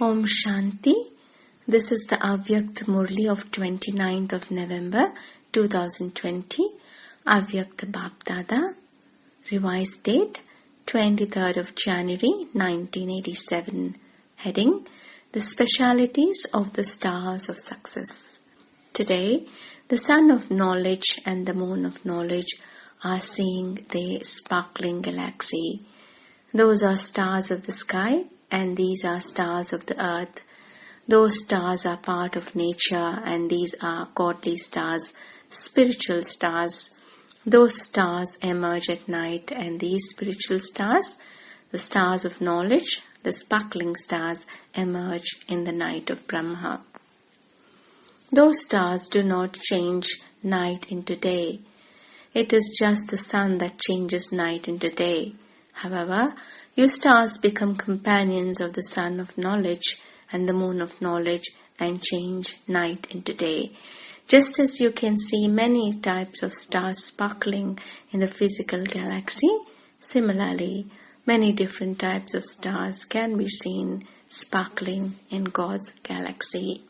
Om Shanti. This is the Avyakt Murali of 29th of November 2020. Avyakt Baap Dada. Revised date 23rd of January 1987. Heading: The Specialities of the Stars of Success. Today, the sun of knowledge and the moon of knowledge are seeing the sparkling galaxy. Those are stars of the sky, and these are stars of the earth. Those stars are part of nature, and these are godly stars, spiritual stars. Those stars emerge at night, and these spiritual stars, the stars of knowledge, the sparkling stars, emerge in the night of Brahma. Those stars do not change night into day. It is just the sun that changes night into day. However, you stars become companions of the sun of knowledge and the moon of knowledge and change night into day. Just as you can see many types of stars sparkling in the physical galaxy, similarly, many different types of stars can be seen sparkling in God's galaxy.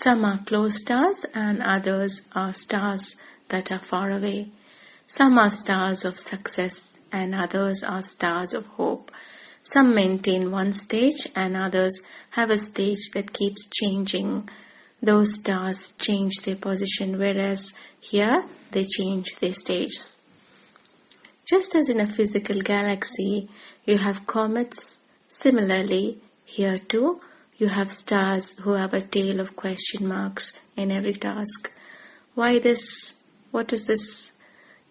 Some are close stars and others are stars that are far away. Some are stars of success and others are stars of hope. Some maintain one stage and others have a stage that keeps changing. Those stars change their position, whereas here they change their stages. Just as in a physical galaxy you have comets, similarly here too you have stars who have a tail of question marks in every task. Why this? What is this?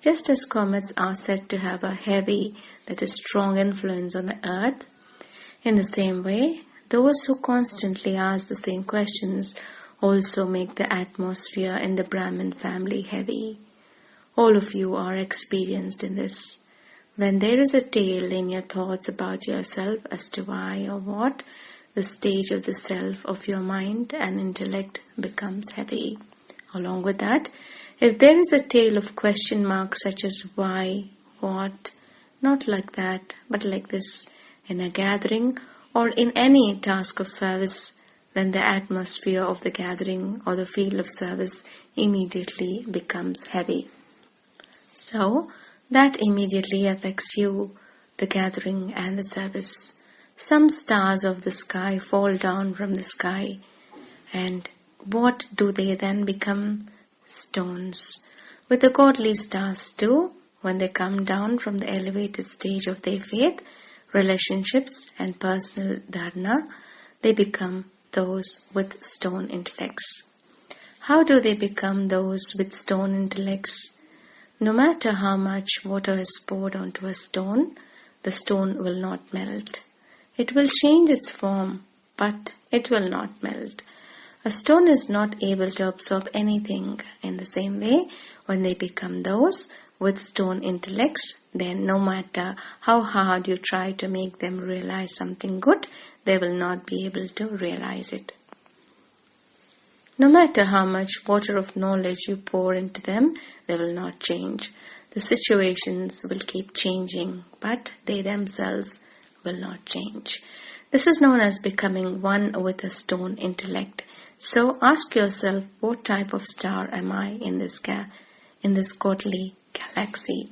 Just as comets are said to have a heavy, that is strong influence on the earth, in the same way, those who constantly ask the same questions also make the atmosphere in the Brahmin family heavy. All of you are experienced in this. When there is a tail in your thoughts about yourself as to why or what, the stage of the self of your mind and intellect becomes heavy. Along with that, if there is a tail of question marks such as why, what, not like that, but like this, in a gathering or in any task of service, then the atmosphere of the gathering or the field of service immediately becomes heavy. So, that immediately affects you, the gathering and the service. Some stars of the sky fall down from the sky, and what do they then become? Stones. With the godly stars too, when they come down from the elevated stage of their faith, relationships and personal dharana, they become those with stone intellects. How do they become those with stone intellects? No matter how much water is poured onto a stone, the stone will not melt. It will change its form, but it will not melt. A stone is not able to absorb anything. In the same way, when they become those with stone intellects, then no matter how hard you try to make them realize something good, they will not be able to realize it. No matter how much water of knowledge you pour into them, they will not change. The situations will keep changing, but they themselves will not change. This is known as becoming one with a stone intellect. So ask yourself, what type of star am I in this godly galaxy?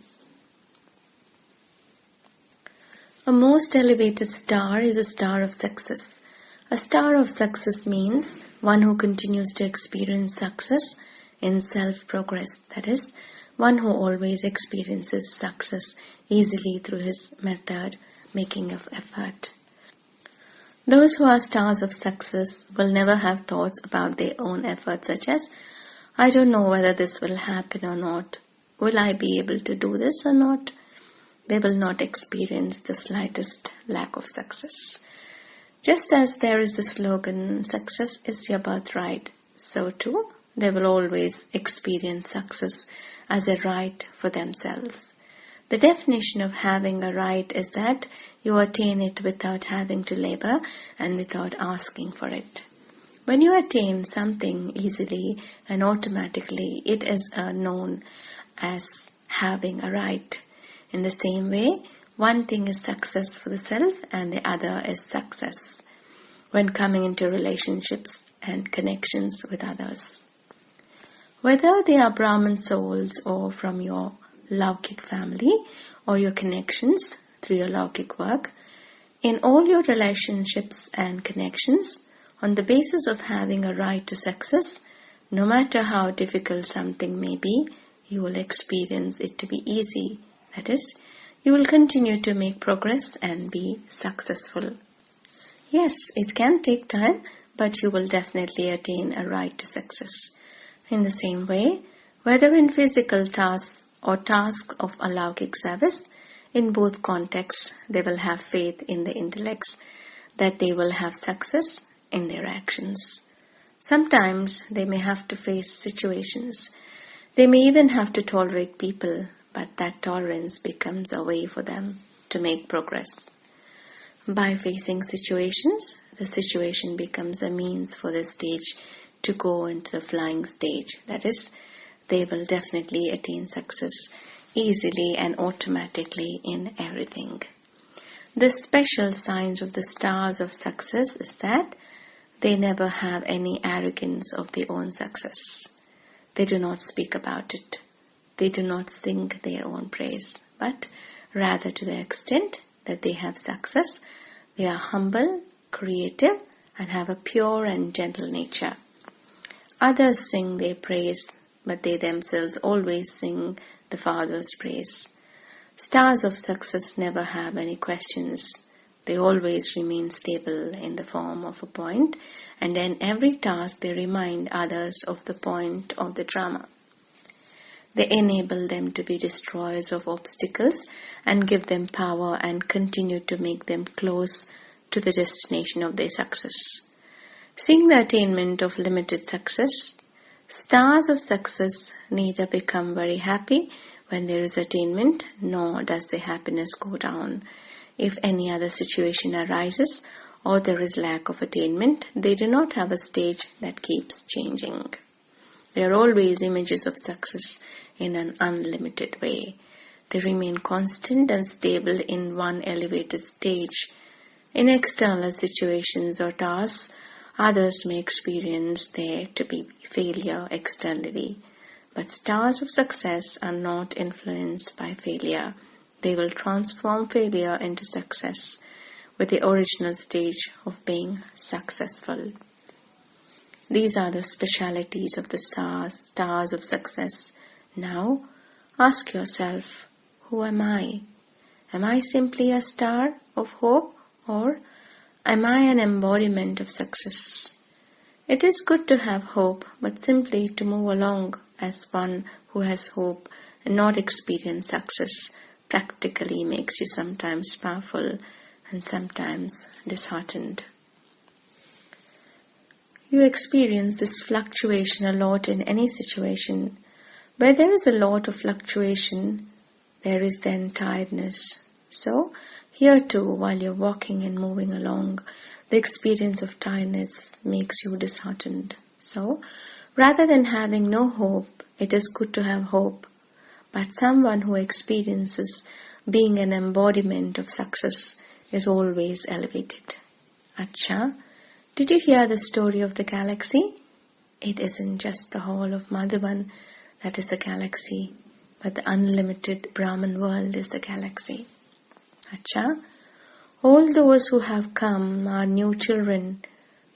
A most elevated star is a star of success. A star of success means one who continues to experience success in self-progress. That is, one who always experiences success easily through his method, making of effort. Those who are stars of success will never have thoughts about their own efforts such as, I don't know whether this will happen or not. Will I be able to do this or not? They will not experience the slightest lack of success. Just as there is the slogan, success is your birthright, so too they will always experience success as a right for themselves. The definition of having a right is that you attain it without having to labor and without asking for it. When you attain something easily and automatically, it is known as having a right. In the same way, one thing is success for the self and the other is success. when coming into relationships and connections with others. Whether they are Brahman souls or from your Laukik family or your connections through your Laukik work, in all your relationships and connections, on the basis of having a right to success, no matter how difficult something may be, you will experience it to be easy. That is, you will continue to make progress and be successful. Yes, it can take time, but you will definitely attain a right to success. In the same way, whether in physical tasks or tasks of Alaukic service, in both contexts, they will have faith in the intellects that they will have success in their actions. Sometimes they may have to face situations. They may even have to tolerate people, but that tolerance becomes a way for them to make progress. By facing situations, the situation becomes a means for the stage to go into the flying stage. That is, they will definitely attain success easily and automatically in everything. The special signs of the stars of success is that they never have any arrogance of their own success. They do not speak about it. They do not sing their own praise, but rather to the extent that they have success, they are humble, creative, and have a pure and gentle nature. Others sing their praise, but they themselves always sing the Father's praise. Stars of success never have any questions. They always remain stable in the form of a point, and in every task they remind others of the point of the drama. They enable them to be destroyers of obstacles and give them power and continue to make them close to the destination of their success. Seeing the attainment of limited success, stars of success neither become very happy when there is attainment, nor does their happiness go down. If any other situation arises or there is lack of attainment, they do not have a stage that keeps changing. They are always images of success in an unlimited way. They remain constant and stable in one elevated stage. In external situations or tasks, others may experience there to be failure externally. But stars of success are not influenced by failure. They will transform failure into success with the original stage of being successful. These are the specialities of the stars of success. Now, ask yourself, who am I? Am I simply a star of hope, or am I an embodiment of success? It is good to have hope, but simply to move along as one who has hope and not experience success practically makes you sometimes powerful and sometimes disheartened. You experience this fluctuation a lot in any situation. Where there is a lot of fluctuation, there is then tiredness. So, here too, while you're walking and moving along, the experience of tiredness makes you disheartened. So, rather than having no hope, it is good to have hope. But someone who experiences being an embodiment of success is always elevated. Acha, did you hear the story of the galaxy? It isn't just the hall of Madhavan that is the galaxy, but the unlimited Brahman world is the galaxy. Acha, all those who have come are new children.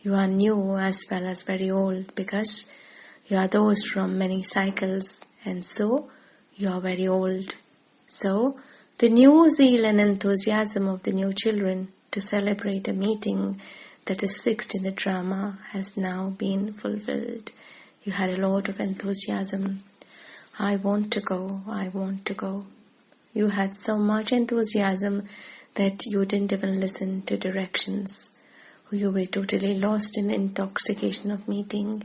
You are new as well as very old because you are those from many cycles, and so you are very old. So, the new zeal and enthusiasm of the new children to celebrate a meeting that is fixed in the drama has now been fulfilled. You had a lot of enthusiasm. I want to go, I want to go. You had so much enthusiasm that you didn't even listen to directions. You were totally lost in the intoxication of meeting.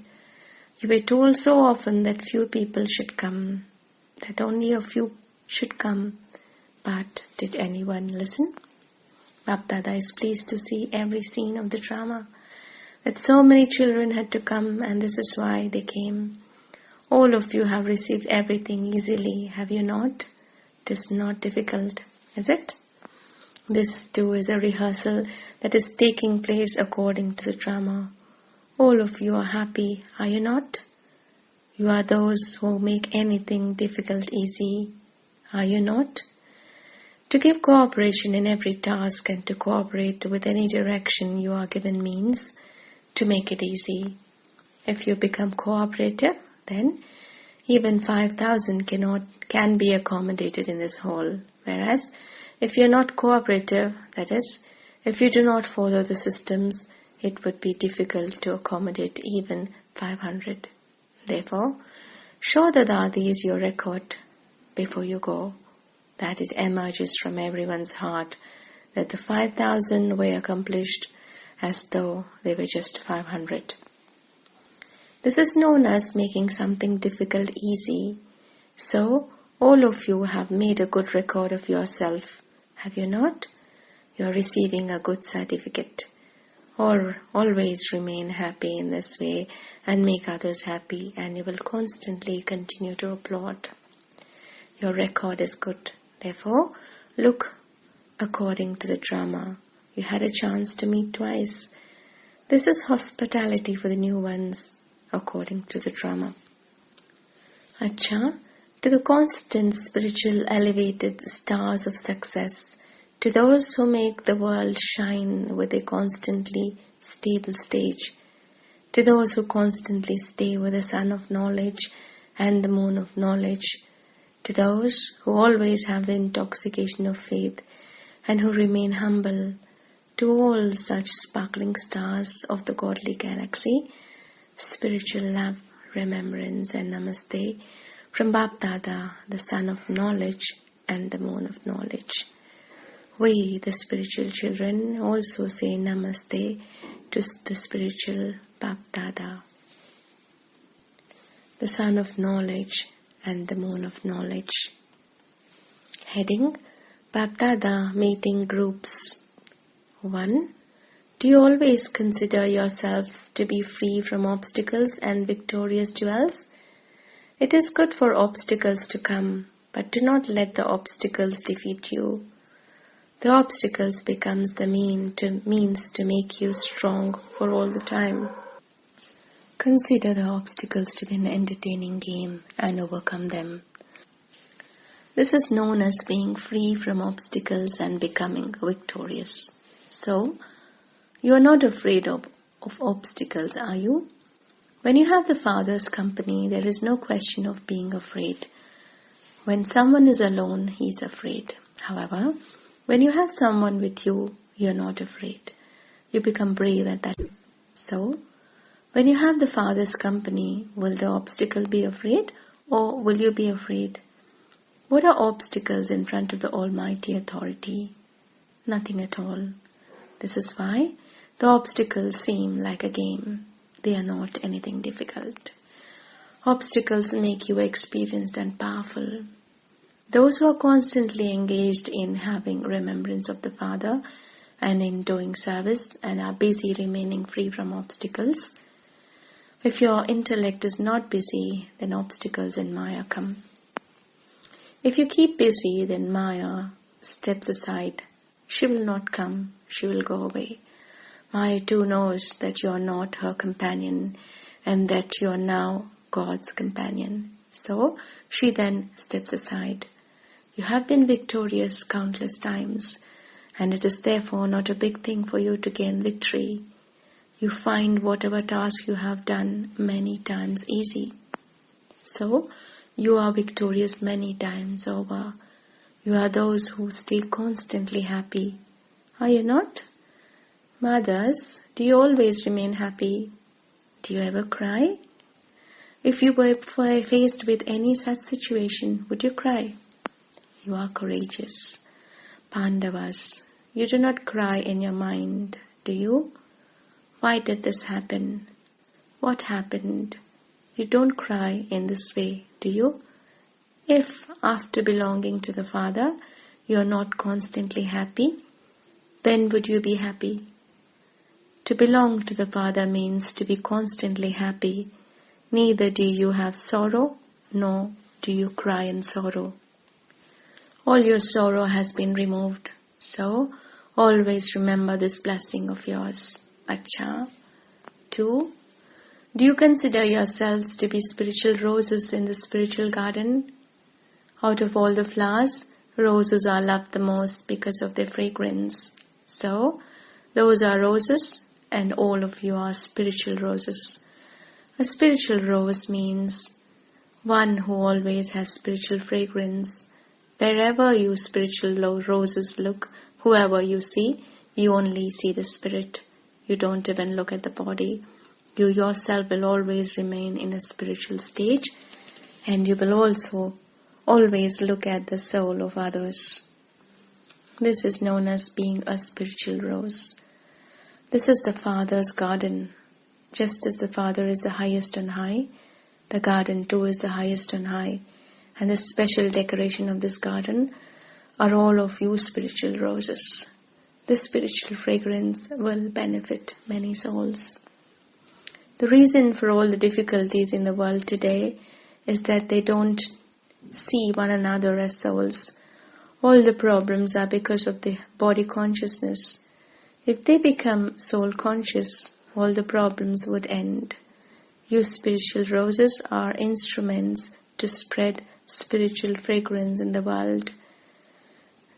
You were told so often that few people should come, that only a few should come. But did anyone listen? Baap Dada is pleased to see every scene of the drama, that so many children had to come, and this is why they came. All of you have received everything easily, have you not? It is not difficult, is it? This too is a rehearsal that is taking place according to the drama. All of you are happy, are you not? You are those who make anything difficult easy, are you not? To give cooperation in every task and to cooperate with any direction you are given means to make it easy. If you become cooperative, then even 5,000 can be accommodated in this hall. Whereas, if you are not cooperative, that is, if you do not follow the systems, it would be difficult to accommodate even 500. Therefore, show the dadis your record before you go, that it emerges from everyone's heart that the 5,000 were accomplished as though they were just 500. This is known as making something difficult easy. So, all of you have made a good record of yourself, have you not? You are receiving a good certificate. Or always remain happy in this way and make others happy, and you will constantly continue to applaud. Your record is good. Therefore, look according to the drama. You had a chance to meet twice. This is hospitality for the new ones, according to the drama. Acha, to the constant spiritual elevated stars of success, to those who make the world shine with a constantly stable stage, to those who constantly stay with the sun of knowledge and the moon of knowledge, to those who always have the intoxication of faith and who remain humble, to all such sparkling stars of the godly galaxy, spiritual love, remembrance and namaste from Baap Dada, the sun of knowledge and the moon of knowledge. We, the spiritual children, also say namaste to the spiritual Baap Dada, the sun of knowledge and the moon of knowledge. Heading: Baap Dada meeting groups. 1. Do you always consider yourselves to be free from obstacles and victorious duels? It is good for obstacles to come, but do not let the obstacles defeat you. The obstacles becomes the means to make you strong for all the time. Consider the obstacles to be an entertaining game and overcome them. This is known as being free from obstacles and becoming victorious. So, you are not afraid of obstacles, are you? When you have the Father's company, there is no question of being afraid. When someone is alone, he is afraid. However, when you have someone with you, you are not afraid. You become brave at that. So, when you have the Father's company, will the obstacle be afraid, or will you be afraid? What are obstacles in front of the Almighty Authority? Nothing at all. This is why the obstacles seem like a game. They are not anything difficult. Obstacles make you experienced and powerful. Those who are constantly engaged in having remembrance of the Father and in doing service and are busy remaining free from obstacles. If your intellect is not busy, then obstacles and Maya come. If you keep busy, then Maya steps aside. She will not come. She will go away. Maya too knows that you are not her companion and that you are now God's companion. So she then steps aside. You have been victorious countless times, and it is therefore not a big thing for you to gain victory. You find whatever task you have done many times easy. So you are victorious many times over. You are those who stay constantly happy. Are you not? Mothers, do you always remain happy? Do you ever cry? If you were faced with any such situation, would you cry? You are courageous. Pandavas, you do not cry in your mind, do you? Why did this happen? What happened? You don't cry in this way, do you? If, after belonging to the Father, you are not constantly happy, then would you be happy? To belong to the Father means to be constantly happy. Neither do you have sorrow, nor do you cry in sorrow. All your sorrow has been removed. So, always remember this blessing of yours. Acha. 2. Do you consider yourselves to be spiritual roses in the spiritual garden? Out of all the flowers, roses are loved the most because of their fragrance. So, those are roses and all of you are spiritual roses. A spiritual rose means one who always has spiritual fragrance. Wherever you spiritual roses look, whoever you see, you only see the spirit. You don't even look at the body. You yourself will always remain in a spiritual stage, and you will also always look at the soul of others. This is known as being a spiritual rose. This is the Father's garden. Just as the Father is the highest on high, the garden too is the highest on high. And the special decoration of this garden are all of you spiritual roses. This spiritual fragrance will benefit many souls. The reason for all the difficulties in the world today is that they don't see one another as souls. All the problems are because of the body consciousness. If they become soul conscious, all the problems would end. You spiritual roses are instruments to spread spiritual fragrance in the world.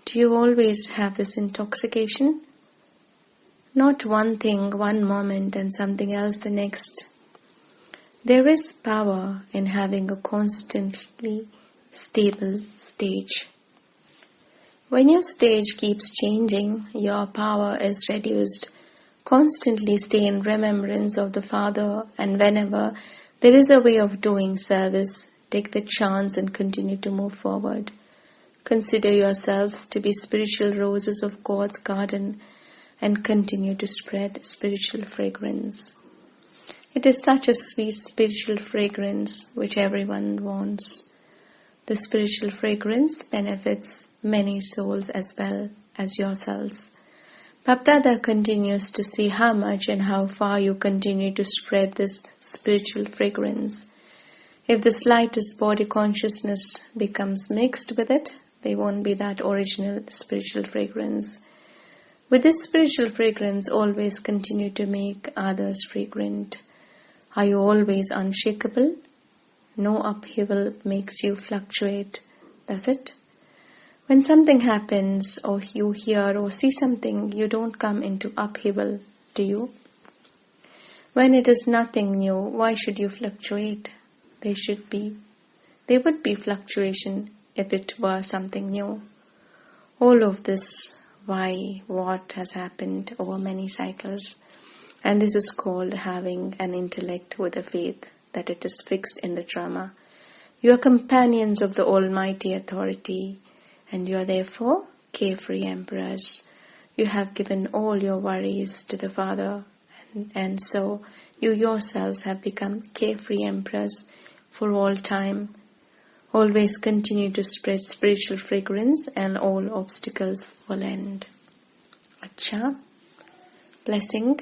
Do you always have this intoxication? Not one thing, one moment, and something else the next. There is power in having a constantly stable stage. When your stage keeps changing, your power is reduced. Constantly stay in remembrance of the Father, and whenever there is a way of doing service, take the chance and continue to move forward. Consider yourselves to be spiritual roses of God's garden and continue to spread spiritual fragrance. It is such a sweet spiritual fragrance which everyone wants. The spiritual fragrance benefits many souls as well as yourselves. Baap Dada continues to see how much and how far you continue to spread this spiritual fragrance. If the slightest body consciousness becomes mixed with it, they won't be that original spiritual fragrance. With this spiritual fragrance, always continue to make others fragrant. Are you always unshakable? No upheaval makes you fluctuate, does it? When something happens, or you hear or see something, you don't come into upheaval, do you? When it is nothing new, why should you fluctuate? There would be fluctuation if it were something new. All of this, why, what has happened over many cycles. And this is called having an intellect with a faith that it is fixed in the drama. You are companions of the Almighty Authority, and you are therefore carefree emperors. You have given all your worries to the Father, and so you yourselves have become carefree emperors for all time. Always continue to spread spiritual fragrance and all obstacles will end. Acha. Blessing.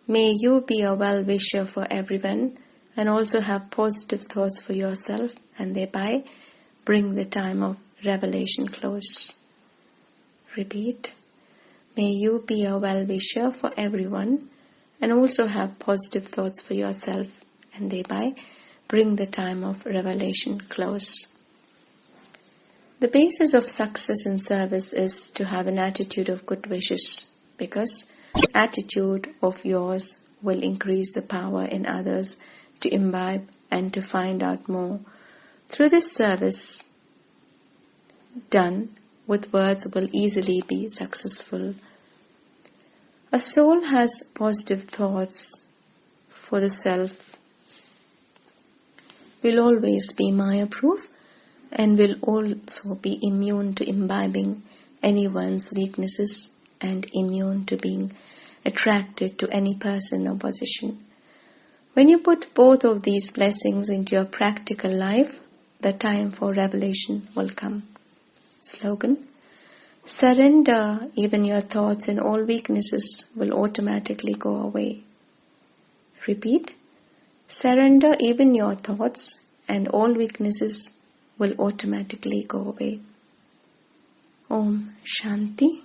May you be a well-wisher for everyone and also have positive thoughts for yourself and thereby bring the time of revelation close. Repeat. May you be a well-wisher for everyone and also have positive thoughts for yourself and thereby bring the time of revelation close. The basis of success in service is to have an attitude of good wishes, because attitude of yours will increase the power in others to imbibe and to find out more. Through this service done with words will easily be successful. A soul has positive thoughts for the self will always be Maya-proof and will also be immune to imbibing anyone's weaknesses and immune to being attracted to any person or position. When you put both of these blessings into your practical life, the time for revelation will come. Slogan. Surrender even your thoughts and all weaknesses will automatically go away. Repeat. Surrender even your thoughts and all weaknesses will automatically go away. Om Shanti.